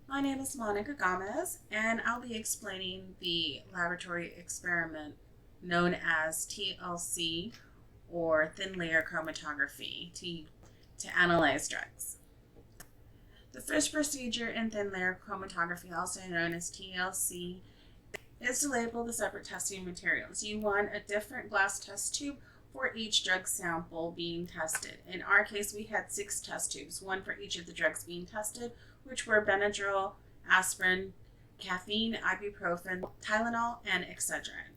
My name is Monica Gamez, and I'll be explaining the laboratory experiment known as TLC or Thin Layer Chromatography to analyze drugs. The first procedure in thin layer chromatography, also known as TLC, is to label the separate testing materials. You want a different glass test tube for each drug sample being tested. In our case, we had 6 test tubes, one for each of the drugs being tested, which were Benadryl, aspirin, caffeine, ibuprofen, Tylenol, and Excedrin.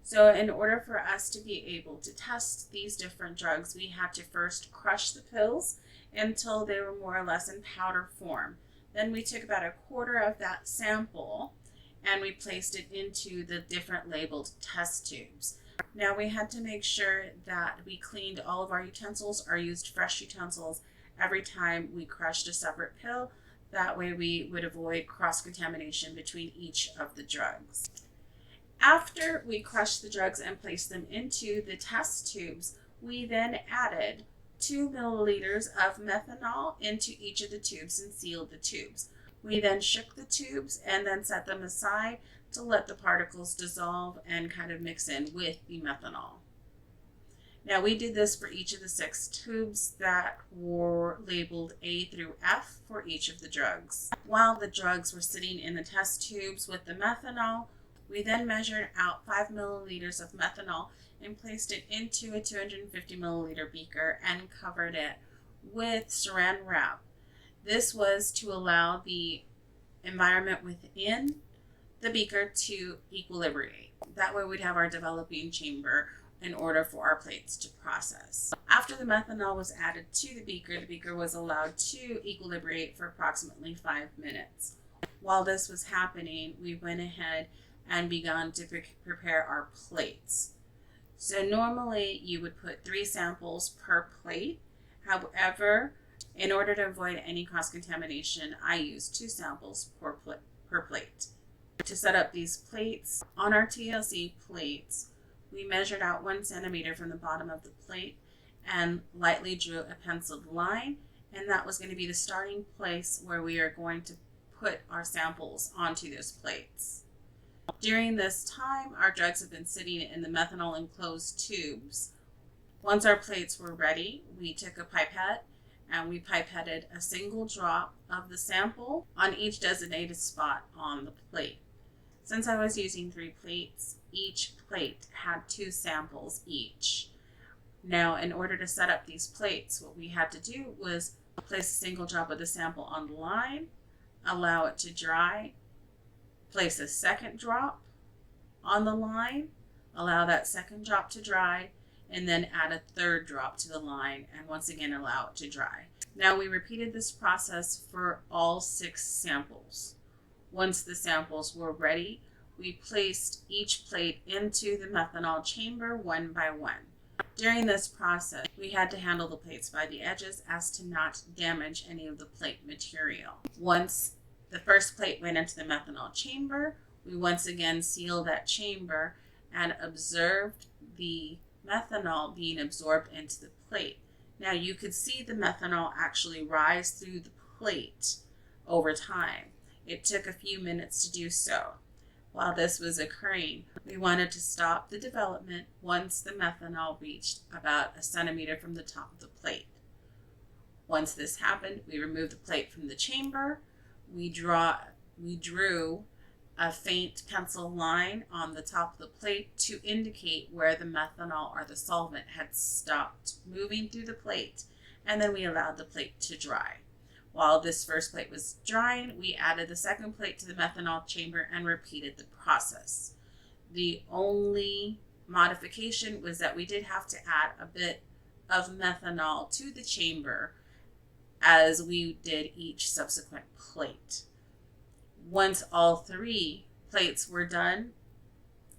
So in order for us to be able to test these different drugs, we had to first crush the pills until they were more or less in powder form. Then we took about a quarter of that sample and we placed it into the different labeled test tubes. Now we had to make sure that we cleaned all of our utensils or used fresh utensils every time we crushed a separate pill. That way we would avoid cross-contamination between each of the drugs. After we crushed the drugs and placed them into the test tubes, we then added 2 milliliters of methanol into each of the tubes and sealed the tubes. We then shook the tubes and then set them aside to let the particles dissolve and kind of mix in with the methanol. Now we did this for each of the 6 tubes that were labeled A through F for each of the drugs. While the drugs were sitting in the test tubes with the methanol, we then measured out 5 milliliters of methanol and placed it into a 250 milliliter beaker and covered it with saran wrap. This was to allow the environment within the beaker to equilibrate. That way we'd have our developing chamber in order for our plates to process. After the methanol was added to the beaker was allowed to equilibrate for approximately 5 minutes. While this was happening, we went ahead and began to prepare our plates. So normally you would put 3 samples per plate. However, in order to avoid any cross-contamination, I use 2 samples per plate. To set up these plates, on our TLC plates, we measured out 1 centimeter from the bottom of the plate and lightly drew a penciled line, and that was going to be the starting place where we are going to put our samples onto those plates. During this time, our drugs have been sitting in the methanol enclosed tubes. Once our plates were ready, we took a pipette and we pipetted a single drop of the sample on each designated spot on the plate. Since I was using 3 plates, each plate had 2 samples each. Now, in order to set up these plates, what we had to do was place a single drop of the sample on the line, allow it to dry, place a second drop on the line, allow that second drop to dry, and then add a third drop to the line, and once again allow it to dry. Now we repeated this process for all 6 samples. Once the samples were ready, we placed each plate into the methanol chamber one by one. During this process, we had to handle the plates by the edges as to not damage any of the plate material. Once the first plate went into the methanol chamber, we once again sealed that chamber and observed the methanol being absorbed into the plate. Now you could see the methanol actually rise through the plate over time. It took a few minutes to do so. While this was occurring, we wanted to stop the development once the methanol reached about a centimeter from the top of the plate. Once this happened, we removed the plate from the chamber. We drew a faint pencil line on the top of the plate to indicate where the methanol or the solvent had stopped moving through the plate, and then we allowed the plate to dry. While this first plate was drying, we added the second plate to the methanol chamber and repeated the process. The only modification was that we did have to add a bit of methanol to the chamber as we did each subsequent plate. Once all 3 plates were done,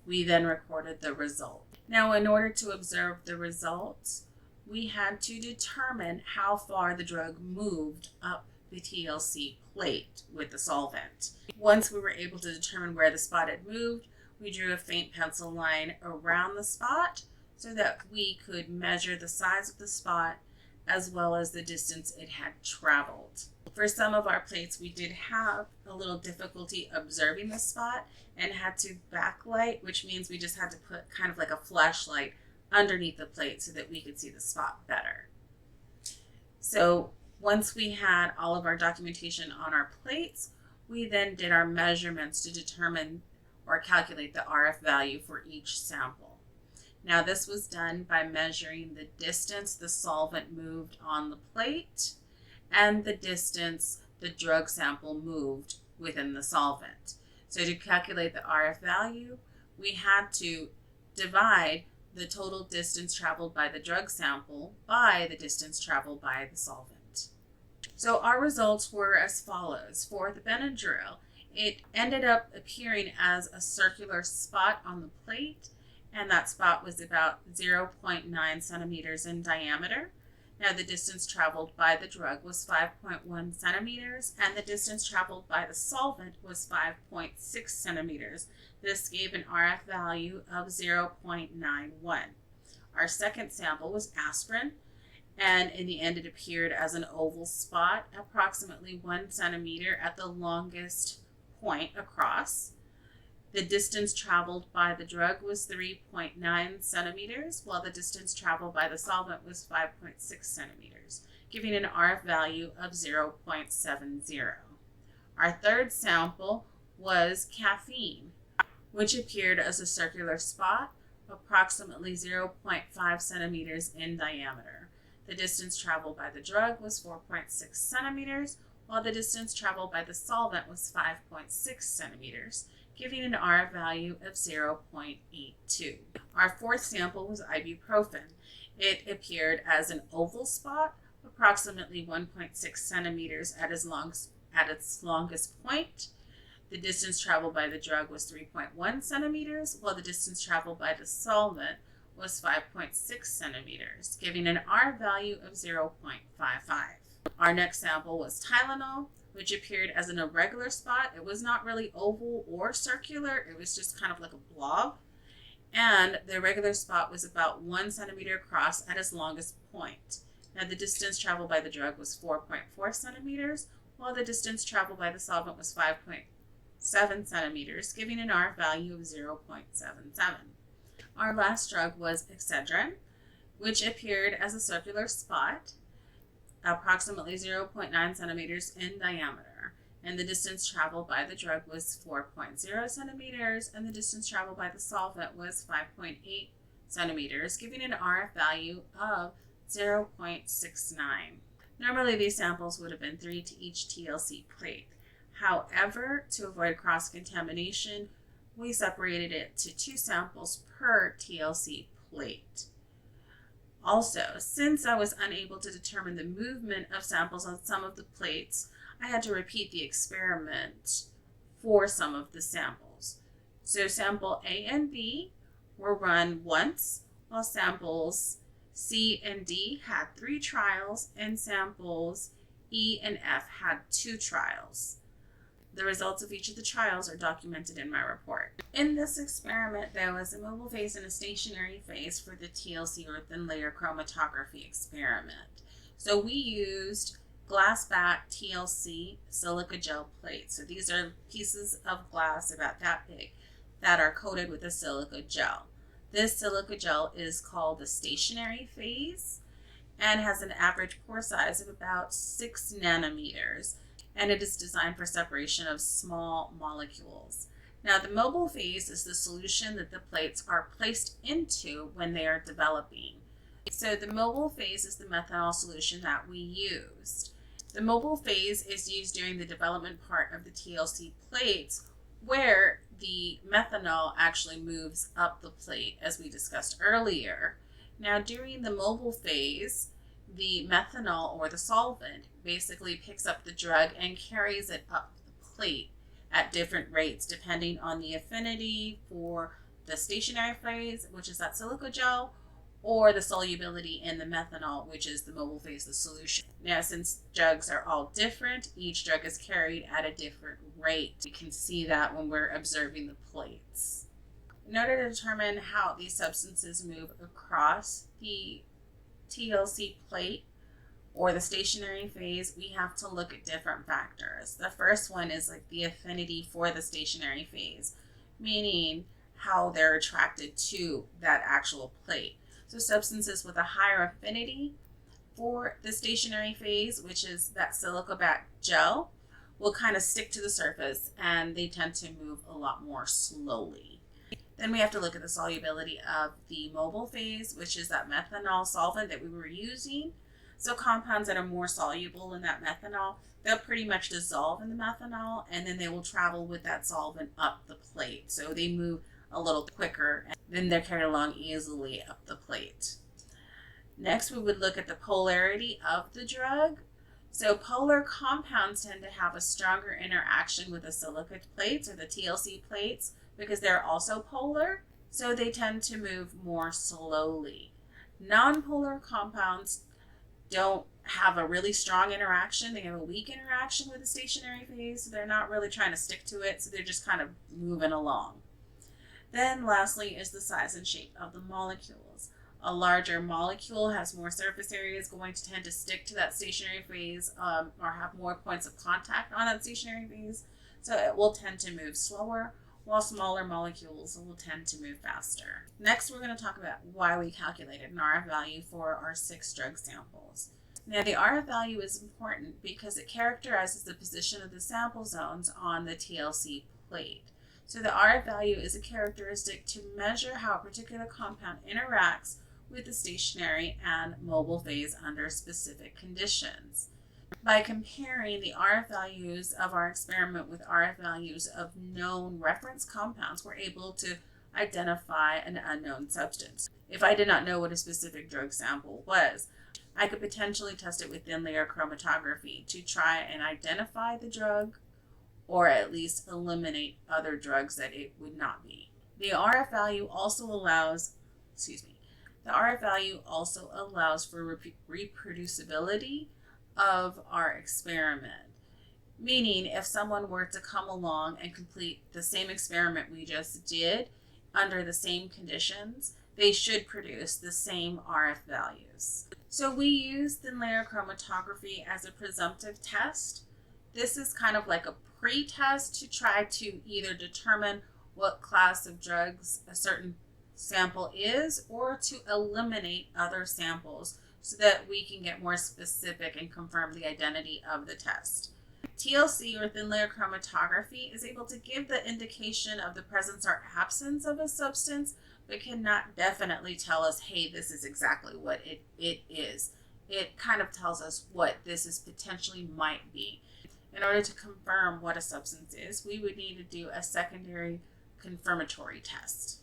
we then recorded the result. Now, in order to observe the results, we had to determine how far the drug moved up the TLC plate with the solvent. Once we were able to determine where the spot had moved, we drew a faint pencil line around the spot so that we could measure the size of the spot as well as the distance it had traveled. For some of our plates, we did have a little difficulty observing the spot and had to backlight, which means we just had to put kind of like a flashlight underneath the plate so that we could see the spot better. So once we had all of our documentation on our plates, we then did our measurements to determine or calculate the RF value for each sample. Now this was done by measuring the distance the solvent moved on the plate and the distance the drug sample moved within the solvent. So to calculate the RF value, we had to divide the total distance traveled by the drug sample by the distance traveled by the solvent. So our results were as follows. For the Benadryl, it ended up appearing as a circular spot on the plate, and that spot was about 0.9 centimeters in diameter. Now the distance traveled by the drug was 5.1 centimeters, and the distance traveled by the solvent was 5.6 centimeters. This gave an RF value of 0.91. Our second sample was aspirin, and in the end it appeared as an oval spot, approximately 1 centimeter at the longest point across. The distance traveled by the drug was 3.9 centimeters, while the distance traveled by the solvent was 5.6 centimeters, giving an RF value of 0.70. Our third sample was caffeine, which appeared as a circular spot, approximately 0.5 centimeters in diameter. The distance traveled by the drug was 4.6 centimeters, while the distance traveled by the solvent was 5.6 centimeters, giving an RF value of 0.82. Our fourth sample was ibuprofen. It appeared as an oval spot, approximately 1.6 centimeters at its longest point. The distance traveled by the drug was 3.1 centimeters, while the distance traveled by the solvent was 5.6 centimeters, giving an RF value of 0.55. Our next sample was Tylenol, which appeared as an irregular spot. It was not really oval or circular. It was just kind of like a blob. And the irregular spot was about 1 centimeter across at its longest point. Now the distance traveled by the drug was 4.4 centimeters, while the distance traveled by the solvent was 5.7 centimeters, giving an RF value of 0.77. Our last drug was Excedrin, which appeared as a circular spot, approximately 0.9 centimeters in diameter, and the distance traveled by the drug was 4.0 centimeters, and the distance traveled by the solvent was 5.8 centimeters, giving an RF value of 0.69. Normally these samples would have been 3 to each TLC plate. However, to avoid cross-contamination, we separated it to 2 samples per TLC plate. Also, since I was unable to determine the movement of samples on some of the plates, I had to repeat the experiment for some of the samples. So sample A and B were run once, while samples C and D had 3 trials, and samples E and F had 2 trials. The results of each of the trials are documented in my report. In this experiment, there was a mobile phase and a stationary phase for the TLC or Thin Layer Chromatography experiment. So we used glass back TLC silica gel plates. So these are pieces of glass about that big that are coated with a silica gel. This silica gel is called the stationary phase and has an average pore size of about 6 nanometers. And it is designed for separation of small molecules. Now, the mobile phase is the solution that the plates are placed into when they are developing. So the mobile phase is the methanol solution that we used. The mobile phase is used during the development part of the TLC plates, where the methanol actually moves up the plate, as we discussed earlier. Now, during the mobile phase, the methanol or the solvent basically picks up the drug and carries it up the plate at different rates depending on the affinity for the stationary phase, which is that silica gel, or the solubility in the methanol, which is the mobile phase, the solution. Now, since drugs are all different, each drug is carried at a different rate. You can see that when we're observing the plates. In order to determine how these substances move across the TLC plate, or the stationary phase, we have to look at different factors. The first one is like the affinity for the stationary phase, meaning how they're attracted to that actual plate. So substances with a higher affinity for the stationary phase, which is that silicobac gel, will kind of stick to the surface and they tend to move a lot more slowly. Then we have to look at the solubility of the mobile phase, which is that methanol solvent that we were using. So compounds that are more soluble in that methanol, they'll pretty much dissolve in the methanol and then they will travel with that solvent up the plate. So they move a little quicker and then they're carried along easily up the plate. Next, we would look at the polarity of the drug. So polar compounds tend to have a stronger interaction with the silicate plates or the TLC plates because they're also polar, so they tend to move more slowly. Nonpolar compounds don't have a really strong interaction. They have a weak interaction with the stationary phase, so they're not really trying to stick to it, so they're just kind of moving along. Then lastly is the size and shape of the molecules. A larger molecule has more surface area, is going to tend to stick to that stationary phase or have more points of contact on that stationary phase, so it will tend to move slower, while smaller molecules will tend to move faster. Next, we're going to talk about why we calculated an RF value for our 6 drug samples. Now, the RF value is important because it characterizes the position of the sample zones on the TLC plate. So the RF value is a characteristic to measure how a particular compound interacts with the stationary and mobile phase under specific conditions. By comparing the RF values of our experiment with RF values of known reference compounds, we're able to identify an unknown substance. If I did not know what a specific drug sample was, I could potentially test it with thin layer chromatography to try and identify the drug or at least eliminate other drugs that it would not be. The RF value also allows, for reproducibility of our experiment. Meaning, if someone were to come along and complete the same experiment we just did under the same conditions, they should produce the same RF values. So we use thin layer chromatography as a presumptive test. This is kind of like a pre-test to try to either determine what class of drugs a certain sample is or to eliminate other samples so that we can get more specific and confirm the identity of the test. TLC or thin layer chromatography is able to give the indication of the presence or absence of a substance, but cannot definitely tell us, hey, this is exactly what it is. It kind of tells us what this is potentially might be. In order to confirm what a substance is, we would need to do a secondary confirmatory test.